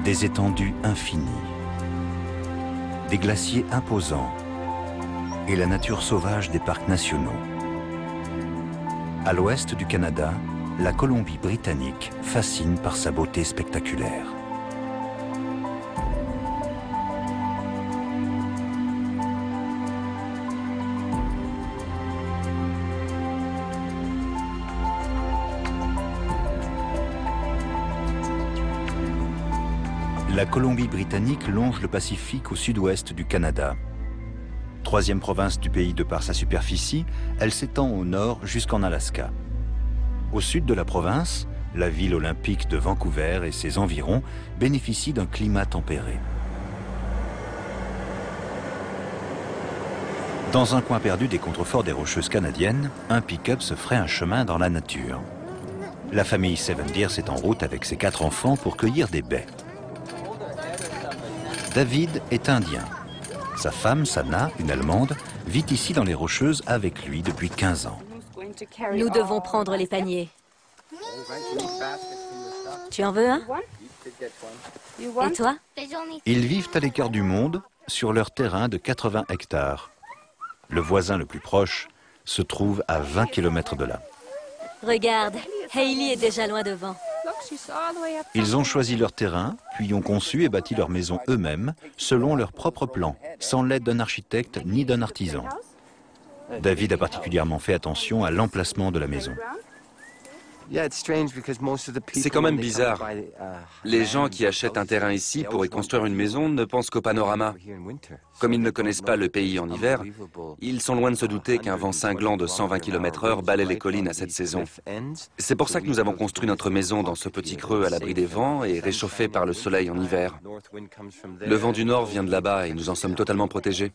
Des étendues infinies, des glaciers imposants et la nature sauvage des parcs nationaux. À l'ouest du Canada, la Colombie-Britannique fascine par sa beauté spectaculaire. La Colombie-Britannique longe le Pacifique au sud-ouest du Canada. Troisième province du pays de par sa superficie, elle s'étend au nord jusqu'en Alaska. Au sud de la province, la ville olympique de Vancouver et ses environs bénéficient d'un climat tempéré. Dans un coin perdu des contreforts des Rocheuses canadiennes, un pick-up se ferait un chemin dans la nature. La famille Seven Deers est en route avec ses 4 enfants pour cueillir des baies. David est indien. Sa femme, Sana, une Allemande, vit ici dans les Rocheuses avec lui depuis 15 ans. Nous devons prendre les paniers. Tu en veux un? Et toi? Ils vivent à l'écart du monde, sur leur terrain de 80 hectares. Le voisin le plus proche se trouve à 20 km de là. Regarde, Hailey est déjà loin devant. Ils ont choisi leur terrain, puis ont conçu et bâti leur maison eux-mêmes, selon leur propre plan, sans l'aide d'un architecte ni d'un artisan. David a particulièrement fait attention à l'emplacement de la maison. C'est quand même bizarre. Les gens qui achètent un terrain ici pour y construire une maison ne pensent qu'au panorama. Comme ils ne connaissent pas le pays en hiver, ils sont loin de se douter qu'un vent cinglant de 120 km/h balaie les collines à cette saison. C'est pour ça que nous avons construit notre maison dans ce petit creux à l'abri des vents et réchauffé par le soleil en hiver. Le vent du nord vient de là-bas et nous en sommes totalement protégés.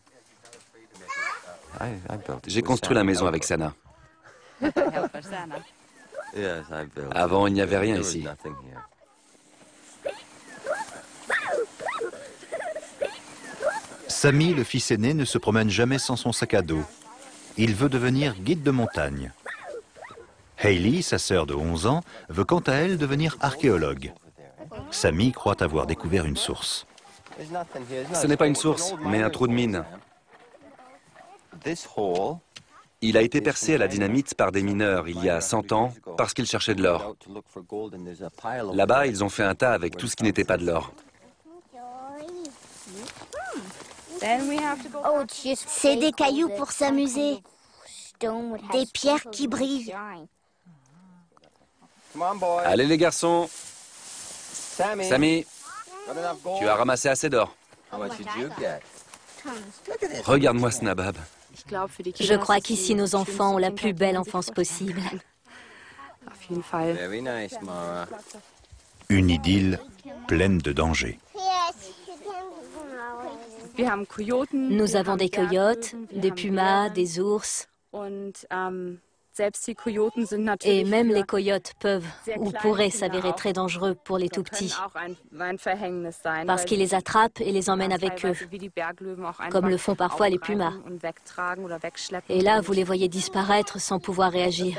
J'ai construit la maison avec Sana. Avant, il n'y avait rien ici. Sami, le fils aîné, ne se promène jamais sans son sac à dos. Il veut devenir guide de montagne. Hailey, sa sœur de 11 ans, veut quant à elle devenir archéologue. Sami croit avoir découvert une source. Ce n'est pas une source, mais un trou de mine. Il a été percé à la dynamite par des mineurs il y a 100 ans parce qu'ils cherchaient de l'or. Là-bas, ils ont fait un tas avec tout ce qui n'était pas de l'or. C'est des cailloux pour s'amuser. Des pierres qui brillent. Allez les garçons. Sami, tu as ramassé assez d'or. Regarde-moi ce nabab. Je crois qu'ici, nos enfants ont la plus belle enfance possible. Une idylle pleine de dangers. Nous avons des coyotes, des pumas, des ours. Et même les coyotes peuvent ou pourraient s'avérer très dangereux pour les tout-petits, parce qu'ils les attrapent et les emmènent avec eux, comme le font parfois les pumas. Et là, vous les voyez disparaître sans pouvoir réagir.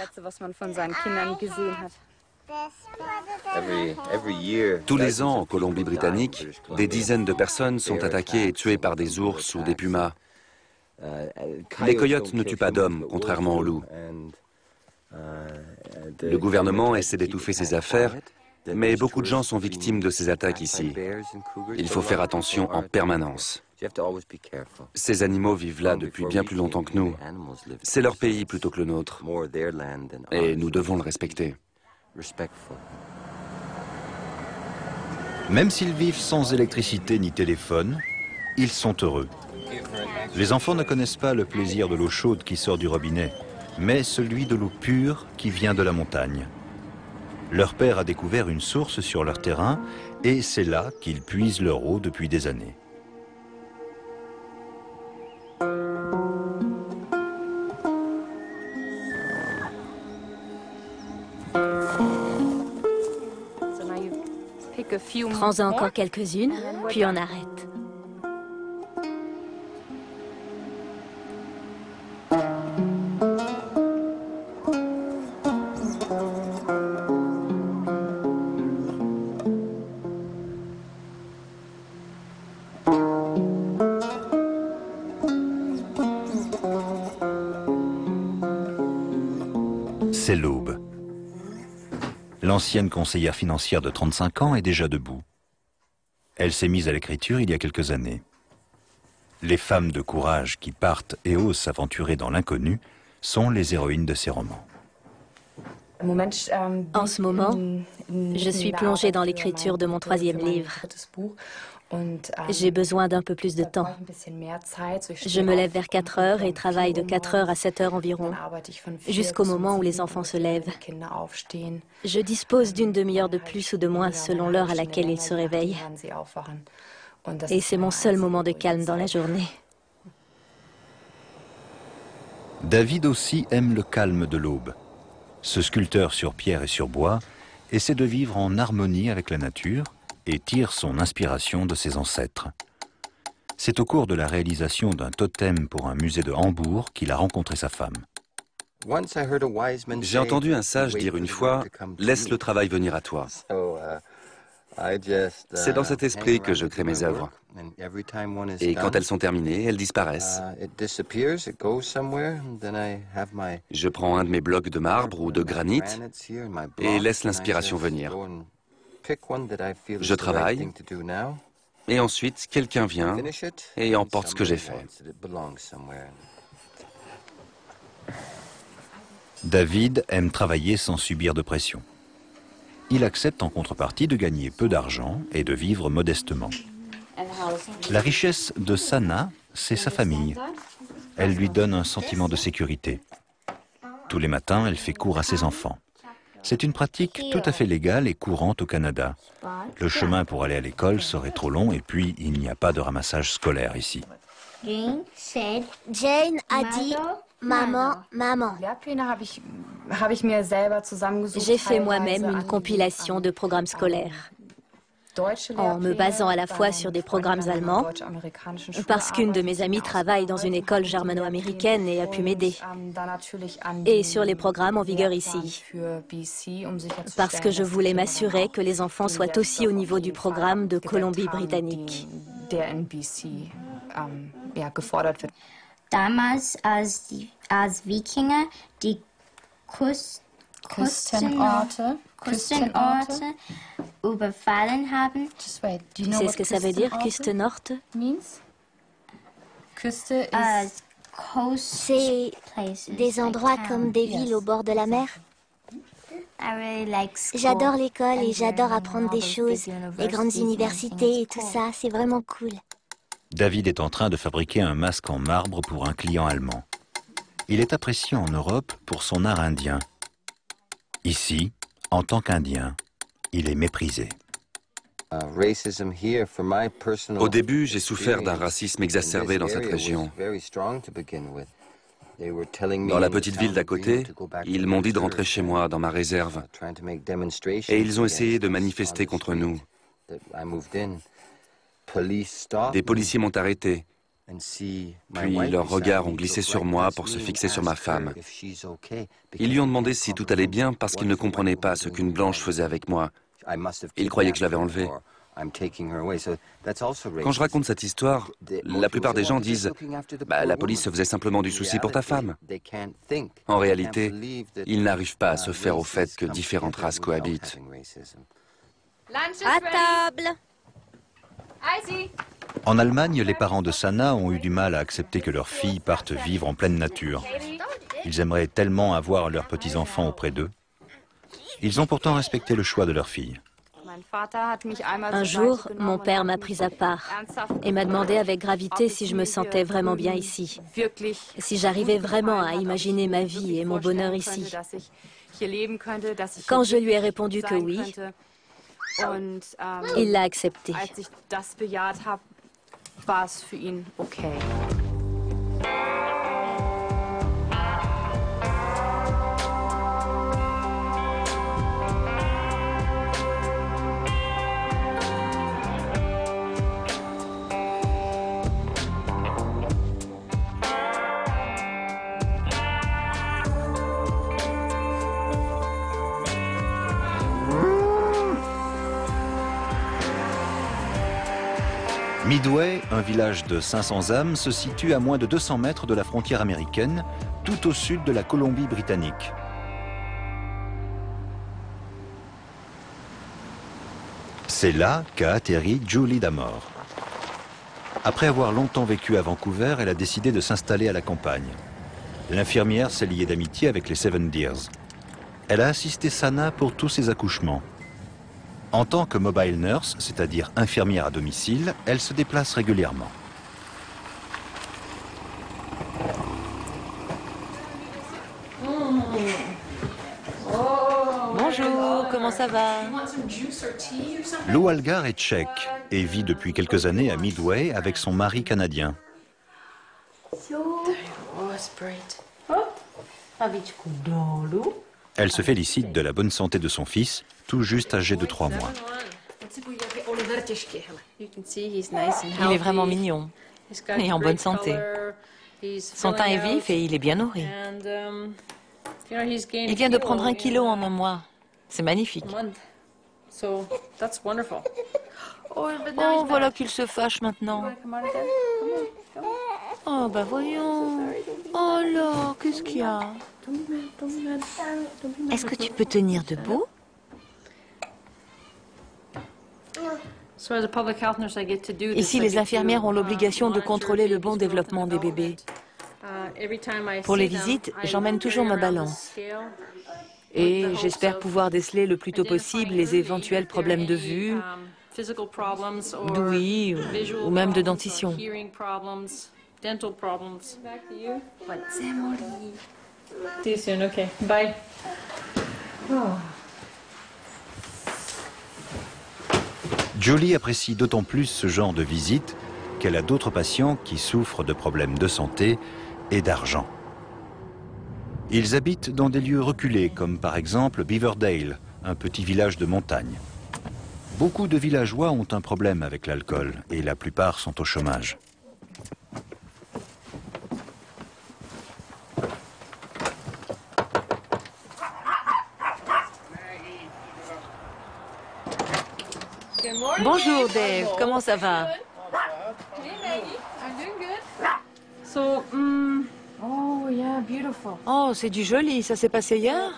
Tous les ans, en Colombie-Britannique, des dizaines de personnes sont attaquées et tuées par des ours ou des pumas. Les coyotes ne tuent pas d'hommes, contrairement aux loups. Le gouvernement essaie d'étouffer ces affaires, mais beaucoup de gens sont victimes de ces attaques ici. Il faut faire attention en permanence. Ces animaux vivent là depuis bien plus longtemps que nous. C'est leur pays plutôt que le nôtre. Et nous devons le respecter. Même s'ils vivent sans électricité ni téléphone, ils sont heureux. Les enfants ne connaissent pas le plaisir de l'eau chaude qui sort du robinet, mais celui de l'eau pure qui vient de la montagne. Leur père a découvert une source sur leur terrain et c'est là qu'ils puisent leur eau depuis des années. Prends-en encore quelques-unes, puis on arrête. L'ancienne conseillère financière de 35 ans est déjà debout. Elle s'est mise à l'écriture il y a quelques années. Les femmes de courage qui partent et osent s'aventurer dans l'inconnu sont les héroïnes de ses romans. En ce moment, je suis plongée dans l'écriture de mon 3e livre. J'ai besoin d'un peu plus de temps. Je me lève vers 4 heures et travaille de 4 heures à 7 heures environ, jusqu'au moment où les enfants se lèvent. Je dispose d'une demi-heure de plus ou de moins selon l'heure à laquelle ils se réveillent. Et c'est mon seul moment de calme dans la journée. David aussi aime le calme de l'aube. Ce sculpteur sur pierre et sur bois essaie de vivre en harmonie avec la nature et tire son inspiration de ses ancêtres. C'est au cours de la réalisation d'un totem pour un musée de Hambourg qu'il a rencontré sa femme. J'ai entendu un sage dire une fois, « Laisse le travail venir à toi ». C'est dans cet esprit que je crée mes œuvres. Et quand elles sont terminées, elles disparaissent. Je prends un de mes blocs de marbre ou de granit et laisse l'inspiration venir. Je travaille et ensuite quelqu'un vient et emporte ce que j'ai fait. David aime travailler sans subir de pression. Il accepte en contrepartie de gagner peu d'argent et de vivre modestement. La richesse de Sana, c'est sa famille. Elle lui donne un sentiment de sécurité. Tous les matins, elle fait cours à ses enfants. C'est une pratique tout à fait légale et courante au Canada. Le chemin pour aller à l'école serait trop long et puis il n'y a pas de ramassage scolaire ici. Jane a dit « Maman, maman ». J'ai fait moi-même une compilation de programmes scolaires, en me basant à la fois sur des programmes allemands, parce qu'une de mes amies travaille dans une école germano-américaine et a pu m'aider, et sur les programmes en vigueur ici, parce que je voulais m'assurer que les enfants soient aussi au niveau du programme de Colombie-Britannique. Damals, als Wikinger die Küstenorte überfallen haben. Tu sais ce que ça veut dire, Küstenorte? C'est des endroits comme des villes au bord de la mer. J'adore l'école et j'adore apprendre des choses, les grandes universités et tout ça, c'est vraiment cool. David est en train de fabriquer un masque en marbre pour un client allemand. Il est apprécié en Europe pour son art indien. Ici, en tant qu'Indien, il est méprisé. Au début, j'ai souffert d'un racisme exacerbé dans cette région. Dans la petite ville d'à côté, ils m'ont dit de rentrer chez moi, dans ma réserve. Et ils ont essayé de manifester contre nous. Des policiers m'ont arrêté, puis leurs regards ont glissé sur moi pour se fixer sur ma femme. Ils lui ont demandé si tout allait bien parce qu'ils ne comprenaient pas ce qu'une blanche faisait avec moi. Ils croyaient que je l'avais enlevée. Quand je raconte cette histoire, la plupart des gens disent « la police se faisait simplement du souci pour ta femme ». En réalité, ils n'arrivent pas à se faire au fait que différentes races cohabitent. À table! En Allemagne, les parents de Sana ont eu du mal à accepter que leurs filles partent vivre en pleine nature. Ils aimeraient tellement avoir leurs petits-enfants auprès d'eux. Ils ont pourtant respecté le choix de leur fille. Un jour, mon père m'a prise à part et m'a demandé avec gravité si je me sentais vraiment bien ici, si j'arrivais vraiment à imaginer ma vie et mon bonheur ici. Quand je lui ai répondu que oui, il l'a accepté. Midway, un village de 500 âmes, se situe à moins de 200 mètres de la frontière américaine, tout au sud de la Colombie-Britannique. C'est là qu'a atterri Julie Damore. Après avoir longtemps vécu à Vancouver, elle a décidé de s'installer à la campagne. L'infirmière s'est liée d'amitié avec les Seven Deers. Elle a assisté Sana pour tous ses accouchements. En tant que mobile nurse, c'est-à-dire infirmière à domicile, elle se déplace régulièrement. Bonjour, comment ça va? Lou Algar est tchèque et vit depuis quelques années à Midway avec son mari canadien. Elle se félicite de la bonne santé de son fils, tout juste âgé de 3 mois. Il est vraiment mignon et en bonne santé. Son teint est vif et il est bien nourri. Il vient de prendre 1 kilo en un mois. C'est magnifique. Oh, voilà qu'il se fâche maintenant. Oh, bah voyons. Oh là, qu'est-ce qu'il y a? Est-ce que tu peux tenir debout? Ici, les infirmières ont l'obligation de contrôler le bon développement des bébés. Pour les visites, j'emmène toujours ma balance. Et j'espère pouvoir déceler le plus tôt possible les éventuels problèmes de vue, d'ouïe ou même de dentition. Julie apprécie d'autant plus ce genre de visite qu'elle a d'autres patients qui souffrent de problèmes de santé et d'argent. Ils habitent dans des lieux reculés, comme par exemple Beaverdale, un petit village de montagne. Beaucoup de villageois ont un problème avec l'alcool et la plupart sont au chômage. Bonjour Dave, comment ça va? Oh, c'est du joli, ça s'est passé hier?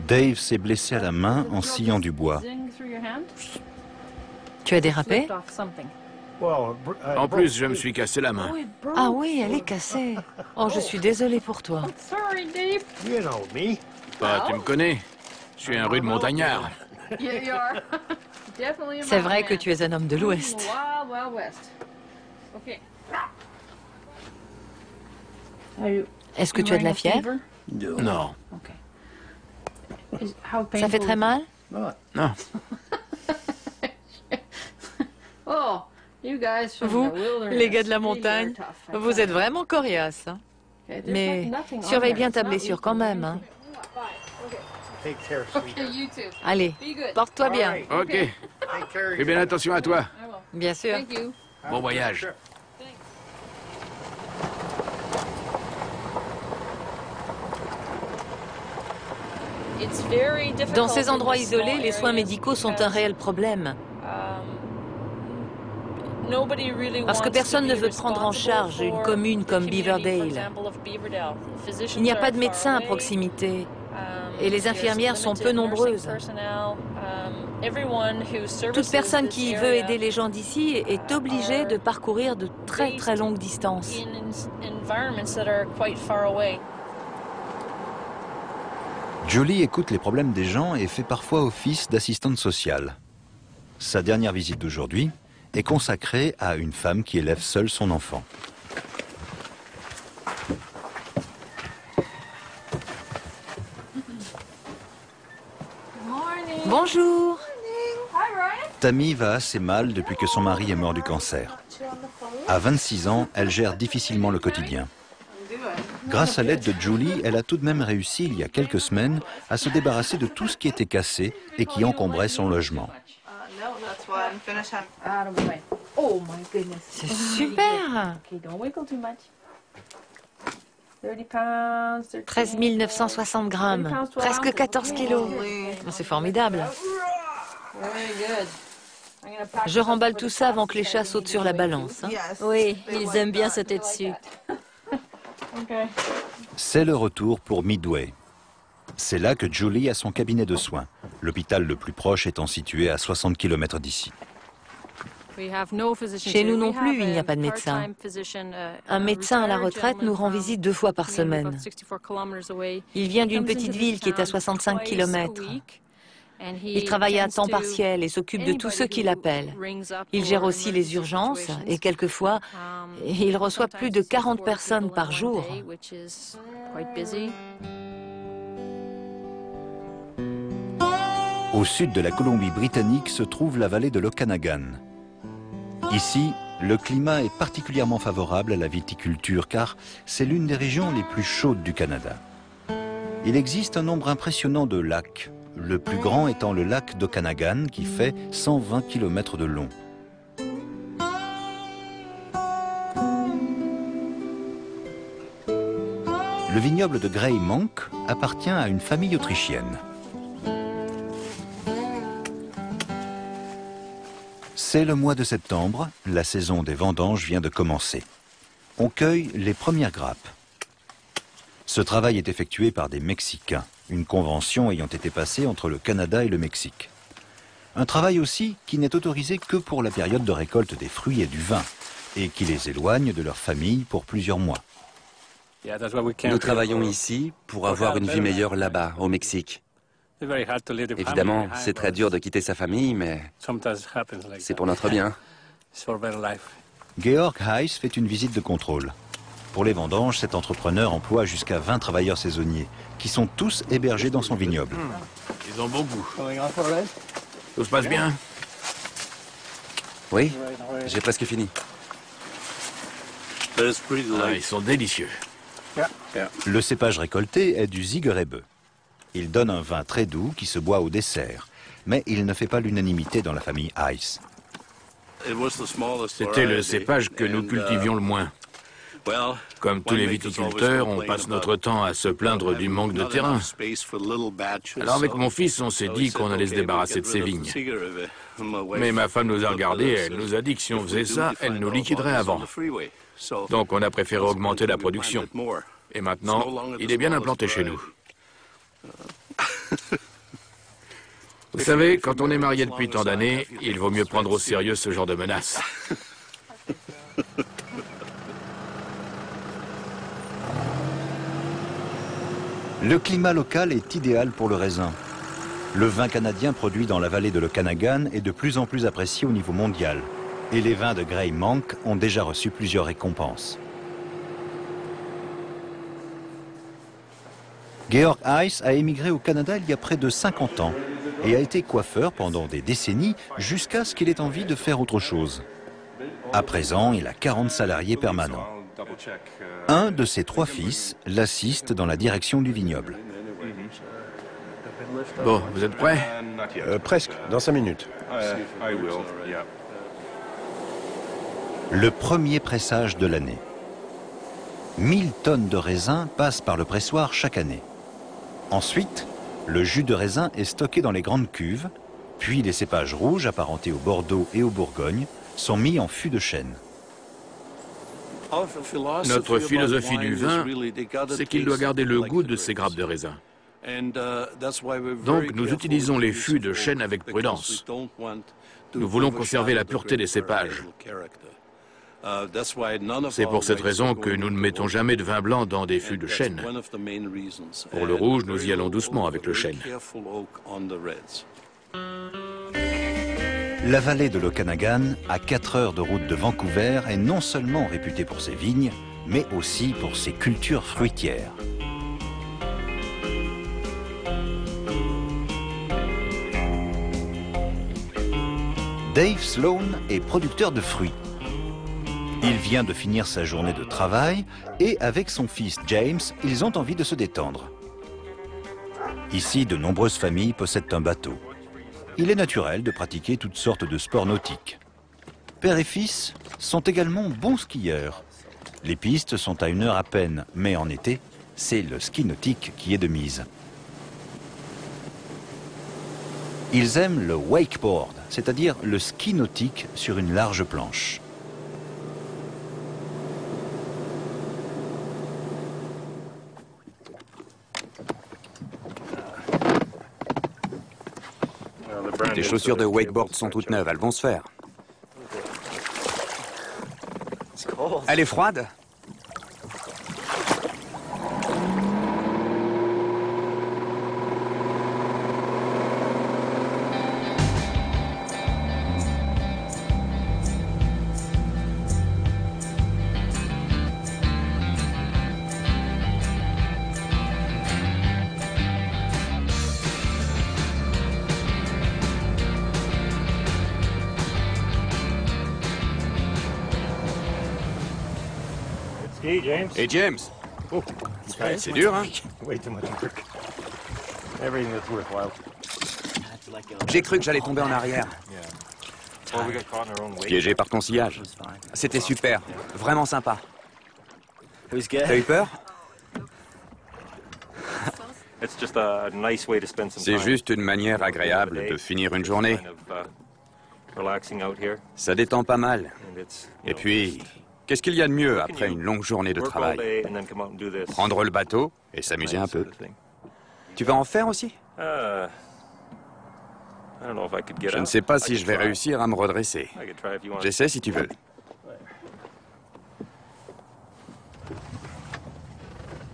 Dave s'est blessé à la main en sciant du bois. Tu as dérapé? En plus, je me suis cassé la main. Ah oui, elle est cassée. Oh, je suis désolée pour toi. Bah, tu me connais. Je suis un rude montagnard. C'est vrai que tu es un homme de l'Ouest. Est-ce que tu as de la fièvre? Non. Ça fait très mal? Non. Vous, les gars de la montagne, vous êtes vraiment coriaces. Hein? Mais surveille bien ta blessure quand même. Hein? Allez, porte-toi bien. Ok. Fais bien attention à toi. Bien sûr. Bon voyage. Dans ces endroits isolés, les soins médicaux sont un réel problème. Parce que personne ne veut prendre en charge une commune comme Beaverdale. Il n'y a pas de médecin à proximité. Et les infirmières sont peu nombreuses. Toute personne qui veut aider les gens d'ici est obligée de parcourir de très très longues distances. Julie écoute les problèmes des gens et fait parfois office d'assistante sociale. Sa dernière visite d'aujourd'hui est consacrée à une femme qui élève seule son enfant. Bonjour. Tammy va assez mal depuis que son mari est mort du cancer. À 26 ans, elle gère difficilement le quotidien. Grâce à l'aide de Julie, elle a tout de même réussi, il y a quelques semaines, à se débarrasser de tout ce qui était cassé et qui encombrait son logement. C'est super. 13 960 grammes, presque 14 kilos. C'est formidable. Je remballe tout ça avant que les chats sautent sur la balance. Hein. Oui, ils aiment bien sauter dessus. C'est le retour pour Midway. C'est là que Julie a son cabinet de soins. l'hôpital le plus proche étant situé à 60 km d'ici. Chez nous non plus, il n'y a pas de médecin. Un médecin à la retraite nous rend visite 2 fois par semaine. Il vient d'une petite ville qui est à 65 km. Il travaille à temps partiel et s'occupe de tous ceux qui l'appellent. Il gère aussi les urgences et quelquefois, il reçoit plus de 40 personnes par jour. Au sud de la Colombie-Britannique se trouve la vallée de l'Okanagan. Ici, le climat est particulièrement favorable à la viticulture car c'est l'une des régions les plus chaudes du Canada. Il existe un nombre impressionnant de lacs, le plus grand étant le lac d'Okanagan qui fait 120 km de long. Le vignoble de Grey Monk appartient à une famille autrichienne. C'est le mois de septembre, la saison des vendanges vient de commencer. On cueille les premières grappes. Ce travail est effectué par des Mexicains, une convention ayant été passée entre le Canada et le Mexique. Un travail aussi qui n'est autorisé que pour la période de récolte des fruits et du vin, et qui les éloigne de leur famille pour plusieurs mois. Nous travaillons ici pour avoir une vie meilleure là-bas, au Mexique. Évidemment, c'est très dur de quitter sa famille, mais c'est pour notre bien. Georg Heiss fait une visite de contrôle. Pour les vendanges, cet entrepreneur emploie jusqu'à 20 travailleurs saisonniers, qui sont tous hébergés dans son vignoble. Ils ont bon goût. Tout se passe bien? Oui, j'ai presque fini. Ah, ils sont délicieux. Le cépage récolté est du Zigerebe. Il donne un vin très doux qui se boit au dessert, mais il ne fait pas l'unanimité dans la famille Heiss. C'était le cépage que nous cultivions le moins. Comme tous les viticulteurs, on passe notre temps à se plaindre du manque de terrain. Alors avec mon fils, on s'est dit qu'on allait se débarrasser de ces vignes. Mais ma femme nous a regardés et elle nous a dit que si on faisait ça, elle nous liquiderait avant. Donc on a préféré augmenter la production. Et maintenant, il est bien implanté chez nous. Vous savez, quand on est marié depuis tant d'années, il vaut mieux prendre au sérieux ce genre de menaces. Le climat local est idéal pour le raisin. Le vin canadien produit dans la vallée de l'Okanagan est de plus en plus apprécié au niveau mondial. Et les vins de Grey Monk ont déjà reçu plusieurs récompenses. Georg Heiss a émigré au Canada il y a près de 50 ans et a été coiffeur pendant des décennies jusqu'à ce qu'il ait envie de faire autre chose. À présent, il a 40 salariés permanents. Un de ses 3 fils l'assiste dans la direction du vignoble. Bon, vous êtes prêts? Presque, dans 5 minutes. Le premier pressage de l'année. 1000 tonnes de raisin passent par le pressoir chaque année. Ensuite, le jus de raisin est stocké dans les grandes cuves, puis les cépages rouges apparentés au Bordeaux et au Bourgogne sont mis en fût de chêne. Notre philosophie du vin, c'est qu'il doit garder le goût de ces grappes de raisin. Donc nous utilisons les fûts de chêne avec prudence. Nous voulons conserver la pureté des cépages. C'est pour cette raison que nous ne mettons jamais de vin blanc dans des fûts de chêne. Pour le rouge, nous y allons doucement avec le chêne. La vallée de l'Okanagan, à 4 heures de route de Vancouver, est non seulement réputée pour ses vignes, mais aussi pour ses cultures fruitières. Dave Sloan est producteur de fruits. Il vient de finir sa journée de travail et avec son fils James, ils ont envie de se détendre. Ici, de nombreuses familles possèdent un bateau. Il est naturel de pratiquer toutes sortes de sports nautiques. Père et fils sont également bons skieurs. Les pistes sont à 1 heure à peine, mais en été, c'est le ski nautique qui est de mise. Ils aiment le wakeboard, c'est-à-dire le ski nautique sur une large planche. Tes chaussures de wakeboard sont toutes neuves, elles vont se faire. Elle est froide? Et James? C'est dur, hein? J'ai cru que j'allais tomber en arrière. Piégé par ton sillage. C'était super, vraiment sympa. T'as eu peur? C'est juste une manière agréable de finir une journée. Ça détend pas mal. Et puis, qu'est-ce qu'il y a de mieux après une longue journée de travail? Prendre le bateau et s'amuser un peu. Tu vas en faire aussi? Je ne sais pas si je vais réussir à me redresser. J'essaie si tu veux.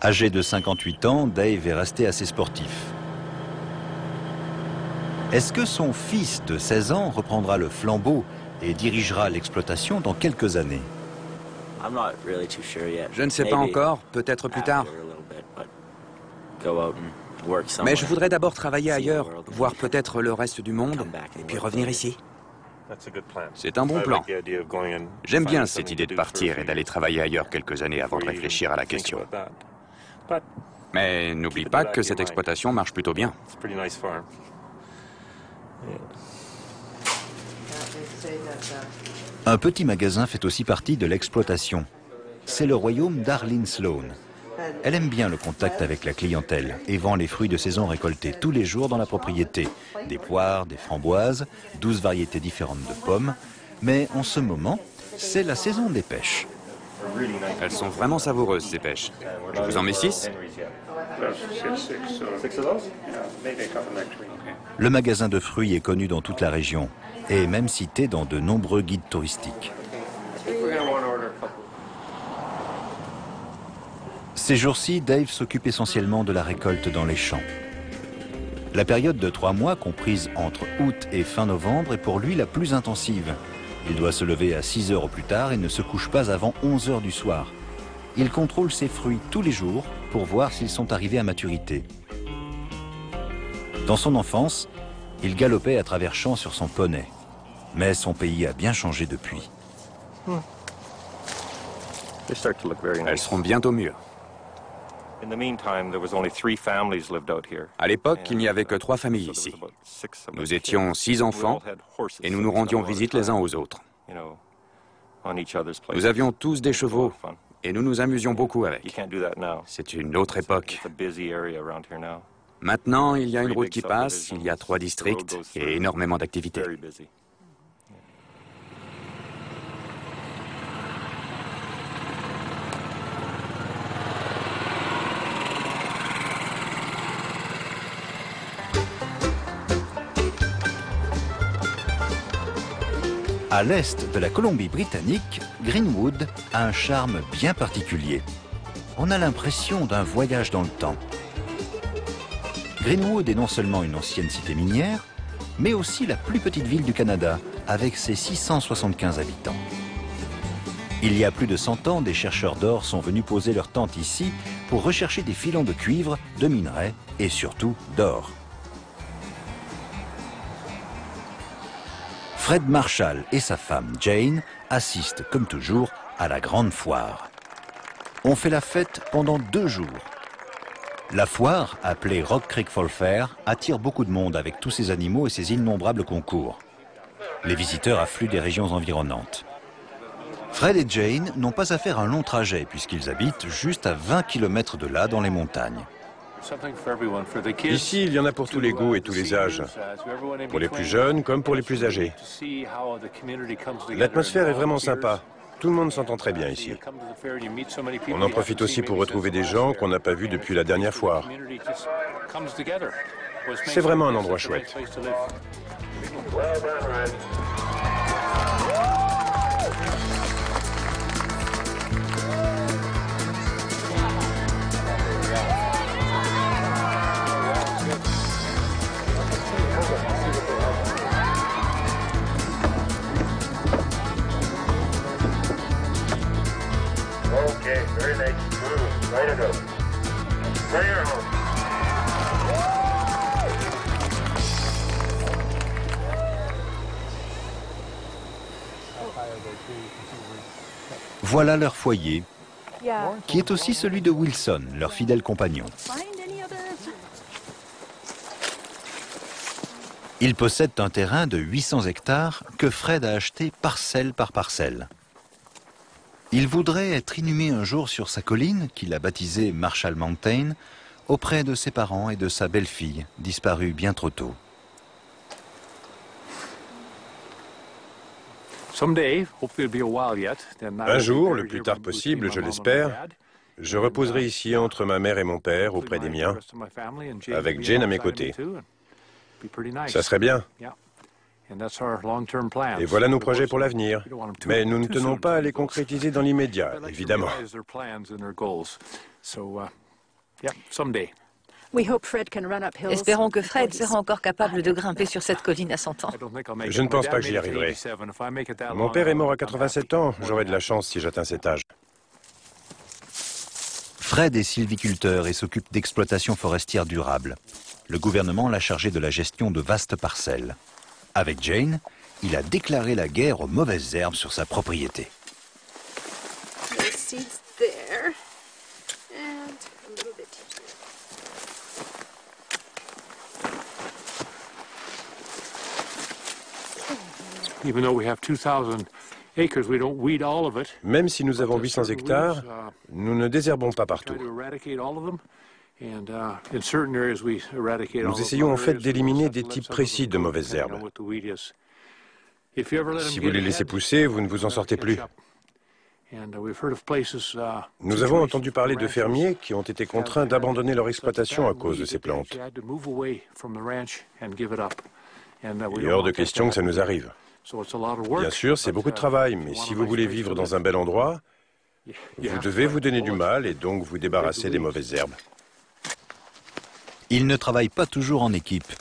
Âgé de 58 ans, Dave est resté assez sportif. Est-ce que son fils de 16 ans reprendra le flambeau et dirigera l'exploitation dans quelques années? Je ne sais pas encore, peut-être plus tard. Mais je voudrais d'abord travailler ailleurs, voir peut-être le reste du monde, et puis revenir ici. C'est un bon plan. J'aime bien cette idée de partir et d'aller travailler ailleurs quelques années avant de réfléchir à la question. Mais n'oublie pas que cette exploitation marche plutôt bien. Un petit magasin fait aussi partie de l'exploitation. C'est le royaume d'Arlene Sloan. Elle aime bien le contact avec la clientèle et vend les fruits de saison récoltés tous les jours dans la propriété. Des poires, des framboises, 12 variétés différentes de pommes. Mais en ce moment, c'est la saison des pêches. Elles sont vraiment savoureuses, ces pêches. Je vous en mets 6? Le magasin de fruits est connu dans toute la région et même cité dans de nombreux guides touristiques. Ces jours-ci, Dave s'occupe essentiellement de la récolte dans les champs. La période de 3 mois, comprise entre août et fin novembre, est pour lui la plus intensive. Il doit se lever à 6 heures au plus tard et ne se couche pas avant 11 heures du soir. Il contrôle ses fruits tous les jours pour voir s'ils sont arrivés à maturité. Dans son enfance, il galopait à travers champs sur son poney. Mais son pays a bien changé depuis. Elles seront bientôt mûres. À l'époque, il n'y avait que 3 familles ici. Nous étions 6 enfants et nous nous rendions visite les uns aux autres. Nous avions tous des chevaux et nous nous amusions beaucoup avec. C'est une autre époque. Maintenant, il y a une route qui passe, il y a 3 districts et énormément d'activités. À l'est de la Colombie-Britannique, Greenwood a un charme bien particulier. On a l'impression d'un voyage dans le temps. Greenwood est non seulement une ancienne cité minière, mais aussi la plus petite ville du Canada, avec ses 675 habitants. Il y a plus de 100 ans, des chercheurs d'or sont venus poser leur tente ici pour rechercher des filons de cuivre, de minerais et surtout d'or. Fred Marshall et sa femme Jane assistent, comme toujours, à la grande foire. On fait la fête pendant 2 jours. La foire, appelée Rock Creek Fall Fair, attire beaucoup de monde avec tous ses animaux et ses innombrables concours. Les visiteurs affluent des régions environnantes. Fred et Jane n'ont pas à faire un long trajet puisqu'ils habitent juste à 20 km de là, dans les montagnes. Ici, il y en a pour tous les goûts et tous les âges, pour les plus jeunes comme pour les plus âgés. L'atmosphère est vraiment sympa. Tout le monde s'entend très bien ici. On en profite aussi pour retrouver des gens qu'on n'a pas vus depuis la dernière foire. C'est vraiment un endroit chouette. Okay, very nice. Way to go. Bring her home. Voilà leur foyer, qui est aussi celui de Wilson, leur fidèle compagnon. Ils possèdent un terrain de 800 hectares que Fred a acheté parcelle par parcelle. Il voudrait être inhumé un jour sur sa colline, qu'il a baptisée Marshall Mountain, auprès de ses parents et de sa belle-fille, disparue bien trop tôt. Un jour, le plus tard possible, je l'espère, je reposerai ici entre ma mère et mon père, auprès des miens, avec Jane à mes côtés. Ça serait bien. Et voilà nos projets pour l'avenir. Mais nous ne tenons pas à les concrétiser dans l'immédiat, évidemment. Espérons que Fred sera encore capable de grimper sur cette colline à 100 ans. Je ne pense pas que j'y arriverai. Mon père est mort à 87 ans. J'aurai de la chance si j'atteins cet âge. Fred est sylviculteur et s'occupe d'exploitation forestière durable. Le gouvernement l'a chargé de la gestion de vastes parcelles. Avec Jane, il a déclaré la guerre aux mauvaises herbes sur sa propriété. Même si nous avons 800 hectares, nous ne désherbons pas partout. Nous essayons en fait d'éliminer des types précis de mauvaises herbes. Si vous les laissez pousser, vous ne vous en sortez plus. Nous avons entendu parler de fermiers qui ont été contraints d'abandonner leur exploitation à cause de ces plantes. Il est hors de question que ça nous arrive. Bien sûr, c'est beaucoup de travail, mais si vous voulez vivre dans un bel endroit, vous devez vous donner du mal et donc vous débarrasser des mauvaises herbes. Ils ne travaillent pas toujours en équipe.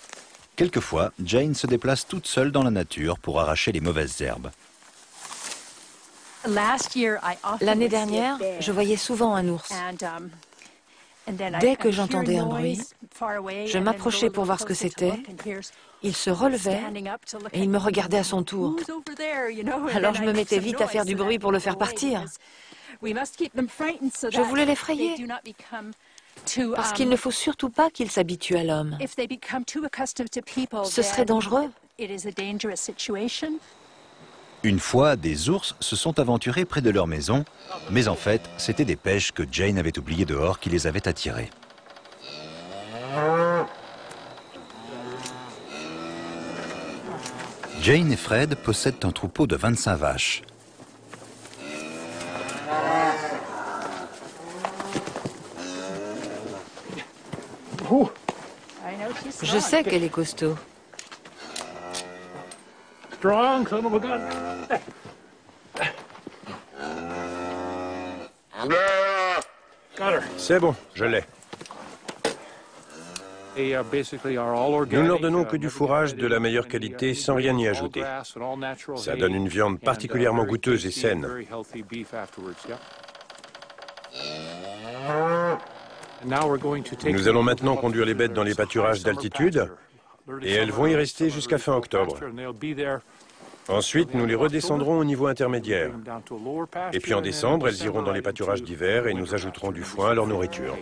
Quelquefois, Jane se déplace toute seule dans la nature pour arracher les mauvaises herbes. L'année dernière, je voyais souvent un ours. Dès que j'entendais un bruit, je m'approchais pour voir ce que c'était. Il se relevait et il me regardait à son tour. Alors je me mettais vite à faire du bruit pour le faire partir. Je voulais l'effrayer, parce qu'il ne faut surtout pas qu'il s'habitue à l'homme. Ce serait dangereux. Une fois, des ours se sont aventurés près de leur maison, mais en fait, c'était des pêches que Jane avait oubliées dehors qui les avaient attirés. Jane et Fred possèdent un troupeau de 25 vaches. Je sais qu'elle est costaud. C'est bon, je l'ai. Nous ne leur donnons que du fourrage de la meilleure qualité sans rien y ajouter. Ça donne une viande particulièrement goûteuse et saine. Nous allons maintenant conduire les bêtes dans les pâturages d'altitude et elles vont y rester jusqu'à fin octobre. Ensuite, nous les redescendrons au niveau intermédiaire. Et puis en décembre, elles iront dans les pâturages d'hiver et nous ajouterons du foin à leur nourriture.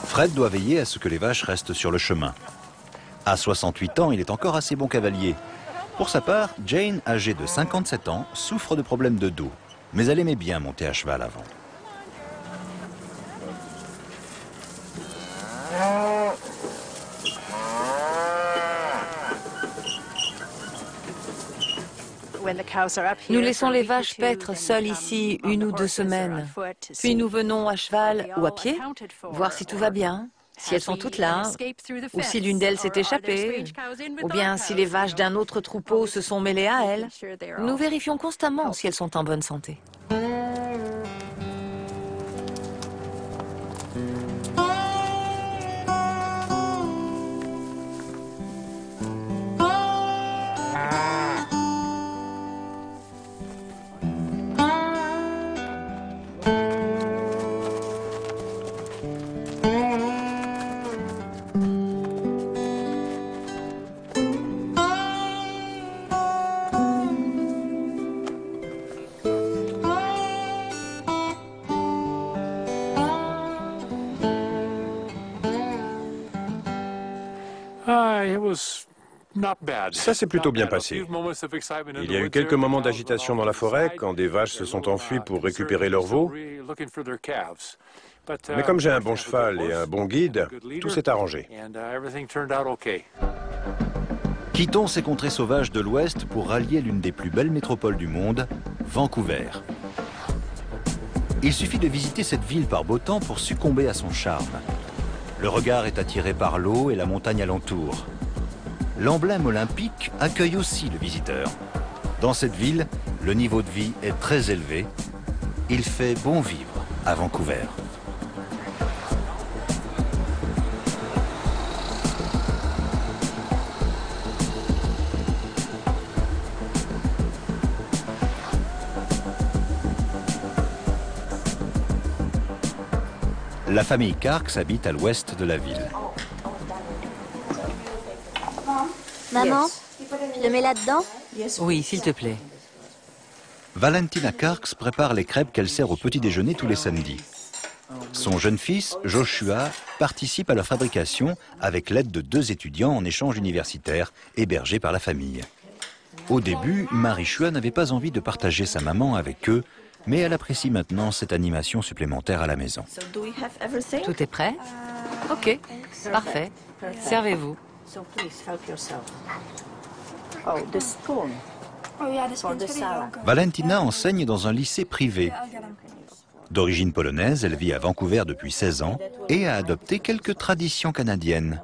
Fred doit veiller à ce que les vaches restent sur le chemin. À 68 ans, il est encore assez bon cavalier. Pour sa part, Jane, âgée de 57 ans, souffre de problèmes de dos. Mais elle aimait bien monter à cheval avant. Nous laissons les vaches paître seules ici 1 ou 2 semaines. Puis nous venons à cheval ou à pied, voir si tout va bien, si elles sont toutes là, ou si l'une d'elles s'est échappée, ou bien si les vaches d'un autre troupeau se sont mêlées à elles. Nous vérifions constamment si elles sont en bonne santé. Ça s'est plutôt bien passé. Il y a eu quelques moments d'agitation dans la forêt quand des vaches se sont enfuies pour récupérer leurs veaux. Mais comme j'ai un bon cheval et un bon guide, tout s'est arrangé. Quittons ces contrées sauvages de l'Ouest pour rallier l'une des plus belles métropoles du monde, Vancouver. Il suffit de visiter cette ville par beau temps pour succomber à son charme. Le regard est attiré par l'eau et la montagne alentour. L'emblème olympique accueille aussi le visiteur. Dans cette ville, le niveau de vie est très élevé. Il fait bon vivre à Vancouver. La famille Karks habite à l'ouest de la ville. Maman, je le mets là-dedans? Oui, s'il te plaît. Valentina Karks prépare les crêpes qu'elle sert au petit déjeuner tous les samedis. Son jeune fils, Joshua, participe à leur fabrication avec l'aide de 2 étudiants en échange universitaire hébergés par la famille. Au début, Marichua n'avait pas envie de partager sa maman avec eux, mais elle apprécie maintenant cette animation supplémentaire à la maison. Tout est prêt? Ok, parfait. Servez-vous. Valentina enseigne dans un lycée privé. D'origine polonaise, elle vit à Vancouver depuis 16 ans et a adopté quelques traditions canadiennes.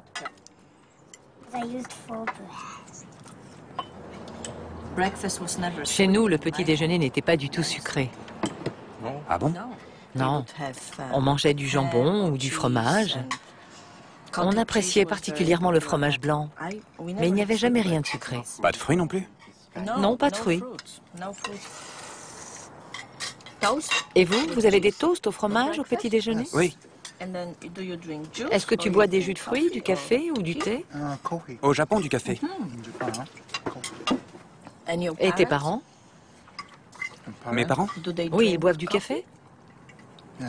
Chez nous, le petit déjeuner n'était pas du tout sucré. Ah bon? Non. On mangeait du jambon ou du fromage. On appréciait particulièrement le fromage blanc, mais il n'y avait jamais rien de sucré. Pas de fruits non plus? Non, pas de fruits. Et vous avez des toasts au fromage au petit déjeuner? Oui. Est-ce que tu bois des jus de fruits, du café ou du thé? Au Japon, du café. Et tes parents? Mes parents? Oui, ils boivent du café?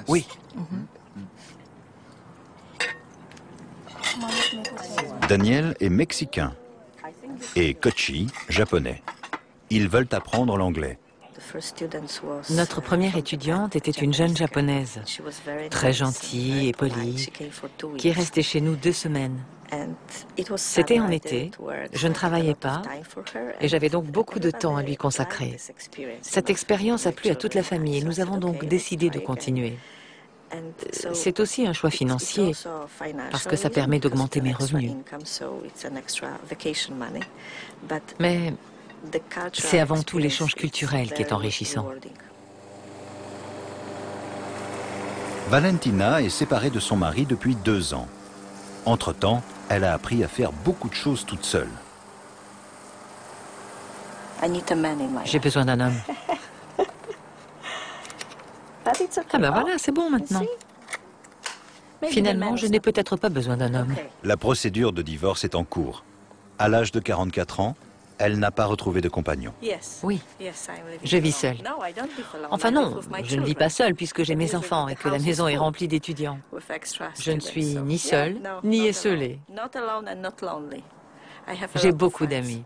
Oui. Daniel est mexicain et Kochi, japonais. Ils veulent apprendre l'anglais. Notre première étudiante était une jeune japonaise, très gentille et polie, qui est restée chez nous 2 semaines. C'était en été, je ne travaillais pas et j'avais donc beaucoup de temps à lui consacrer. Cette expérience a plu à toute la famille et nous avons donc décidé de continuer. C'est aussi un choix financier parce que ça permet d'augmenter mes revenus. Mais c'est avant tout l'échange culturel qui est enrichissant. Valentina est séparée de son mari depuis 2 ans. Entre-temps, elle a appris à faire beaucoup de choses toute seule. J'ai besoin d'un homme. Ah ben voilà, c'est bon maintenant. Finalement, je n'ai peut-être pas besoin d'un homme. La procédure de divorce est en cours. À l'âge de 44 ans, elle n'a pas retrouvé de compagnon. Oui, je vis seule. Enfin non, je ne vis pas seule puisque j'ai mes enfants et que la maison est remplie d'étudiants. Je ne suis ni seule, ni esseulée. J'ai beaucoup d'amis.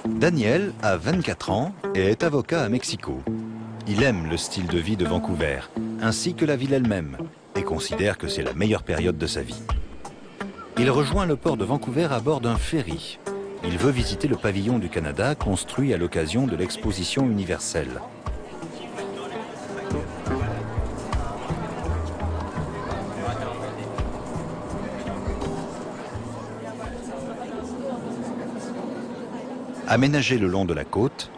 Daniel a 24 ans et est avocat à Mexico. Il aime le style de vie de Vancouver, ainsi que la ville elle-même, et considère que c'est la meilleure période de sa vie. Il rejoint le port de Vancouver à bord d'un ferry. Il veut visiter le pavillon du Canada construit à l'occasion de l'exposition universelle. Aménagé le long de la côte,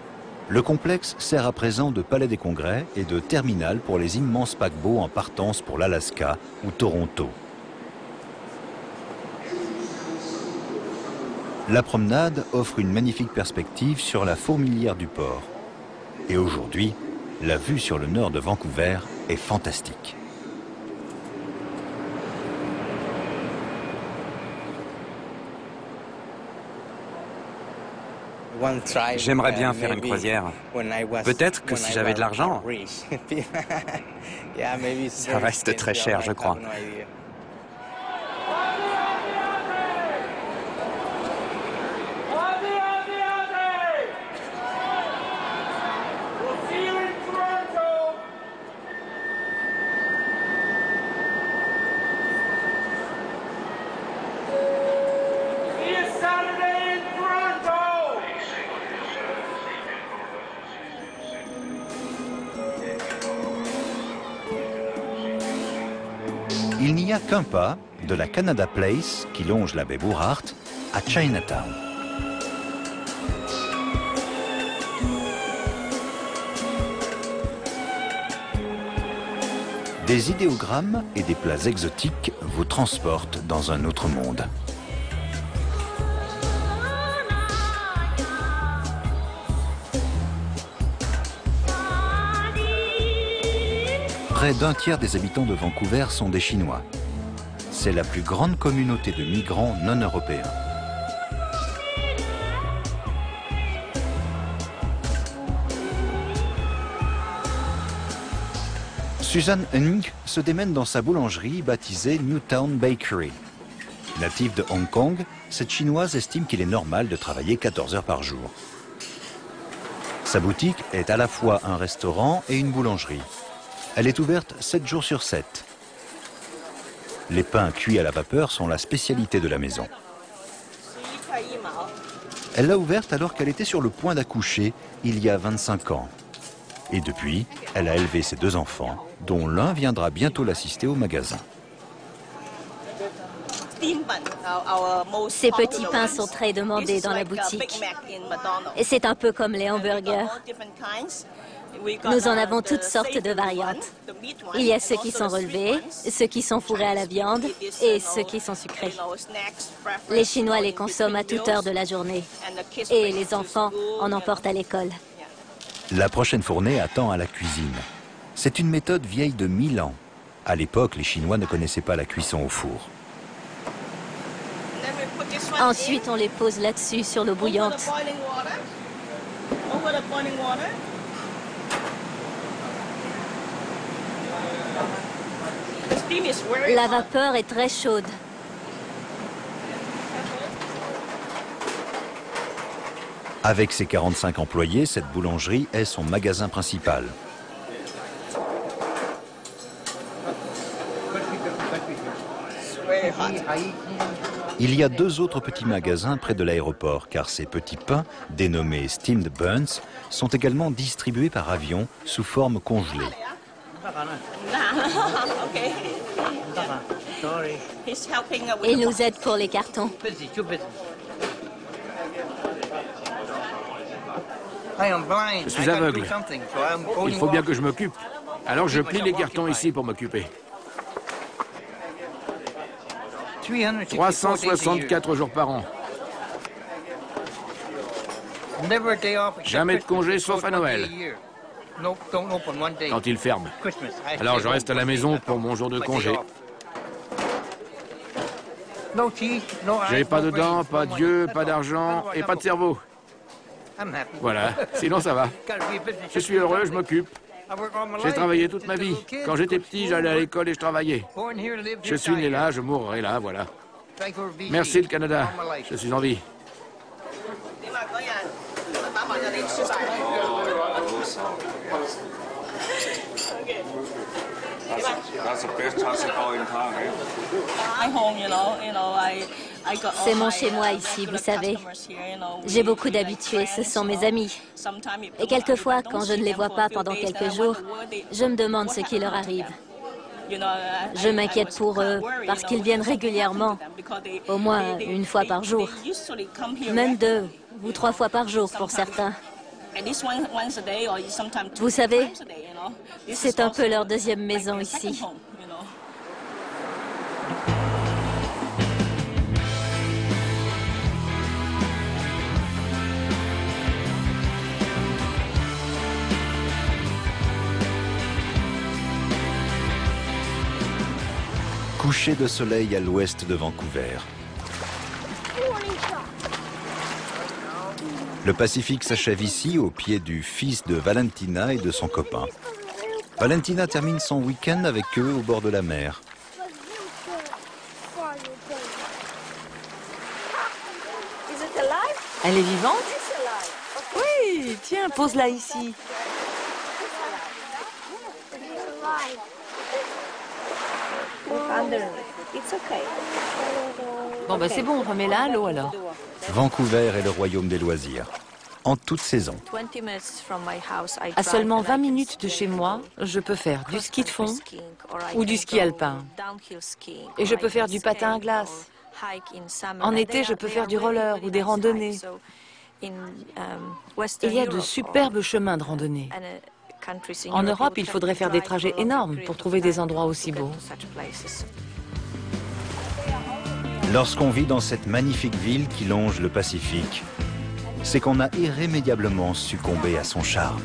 le complexe sert à présent de palais des congrès et de terminal pour les immenses paquebots en partance pour l'Alaska ou Toronto. La promenade offre une magnifique perspective sur la fourmilière du port. Et aujourd'hui, la vue sur le nord de Vancouver est fantastique. J'aimerais bien faire une croisière. Peut-être que si j'avais de l'argent. Ça reste très cher, je crois. Il n'y a qu'un pas de la Canada Place, qui longe la baie Burrard, à Chinatown. Des idéogrammes et des plats exotiques vous transportent dans un autre monde. Près d'un tiers des habitants de Vancouver sont des Chinois. C'est la plus grande communauté de migrants non européens. Suzanne Ng se démène dans sa boulangerie baptisée Newtown Bakery. Native de Hong Kong, cette Chinoise estime qu'il est normal de travailler 14 heures par jour. Sa boutique est à la fois un restaurant et une boulangerie. Elle est ouverte 7 jours sur 7. Les pains cuits à la vapeur sont la spécialité de la maison. Elle l'a ouverte alors qu'elle était sur le point d'accoucher il y a 25 ans. Et depuis, elle a élevé ses 2 enfants, dont l'un viendra bientôt l'assister au magasin. Ces petits pains sont très demandés dans la boutique. Et c'est un peu comme les hamburgers. Nous en avons toutes sortes de variantes. Il y a ceux qui sont relevés, ceux qui sont fourrés à la viande et ceux qui sont sucrés. Les Chinois les consomment à toute heure de la journée. Et les enfants en emportent à l'école. La prochaine fournée attend à la cuisine. C'est une méthode vieille de 1000 ans. À l'époque, les Chinois ne connaissaient pas la cuisson au four. Ensuite, on les pose là-dessus, sur l'eau bouillante. La vapeur est très chaude. Avec ses 45 employés, cette boulangerie est son magasin principal. Il y a 2 autres petits magasins près de l'aéroport, car ces petits pains, dénommés Steamed Buns, sont également distribués par avion sous forme congelée. Il nous aide pour les cartons. Je suis aveugle. Il faut bien que je m'occupe. Alors je plie les cartons ici pour m'occuper. 364 jours par an. Jamais de congé sauf à Noël, quand ils ferment. Alors je reste à la maison pour mon jour de congé. J'ai pas de dents, pas d'yeux, pas d'argent et pas de cerveau. Voilà, sinon ça va. Je suis heureux, je m'occupe. J'ai travaillé toute ma vie. Quand j'étais petit, j'allais à l'école et je travaillais. Je suis né là, je mourrai là, voilà. Merci le Canada, je suis en vie. C'est mon chez-moi ici, vous savez. J'ai beaucoup d'habitués, ce sont mes amis. Et quelquefois, quand je ne les vois pas pendant quelques jours, je me demande ce qui leur arrive. Je m'inquiète pour eux parce qu'ils viennent régulièrement, au moins une fois par jour, même 2 ou 3 fois par jour pour certains. Vous savez, c'est un peu leur deuxième maison ici. Coucher de soleil à l'ouest de Vancouver. Le Pacifique s'achève ici, au pied du fils de Valentina et de son copain. Valentina termine son week-end avec eux au bord de la mer. Elle est vivante? Oui, tiens, pose-la ici. Bon, ben c'est bon, remets-la à l'eau alors. Vancouver est le royaume des loisirs, en toute saison. À seulement 20 minutes de chez moi, je peux faire du ski de fond ou du ski alpin. Et je peux faire du patin à glace. En été, je peux faire du roller ou des randonnées. Il y a de superbes chemins de randonnée. En Europe, il faudrait faire des trajets énormes pour trouver des endroits aussi beaux. Lorsqu'on vit dans cette magnifique ville qui longe le Pacifique, c'est qu'on a irrémédiablement succombé à son charme.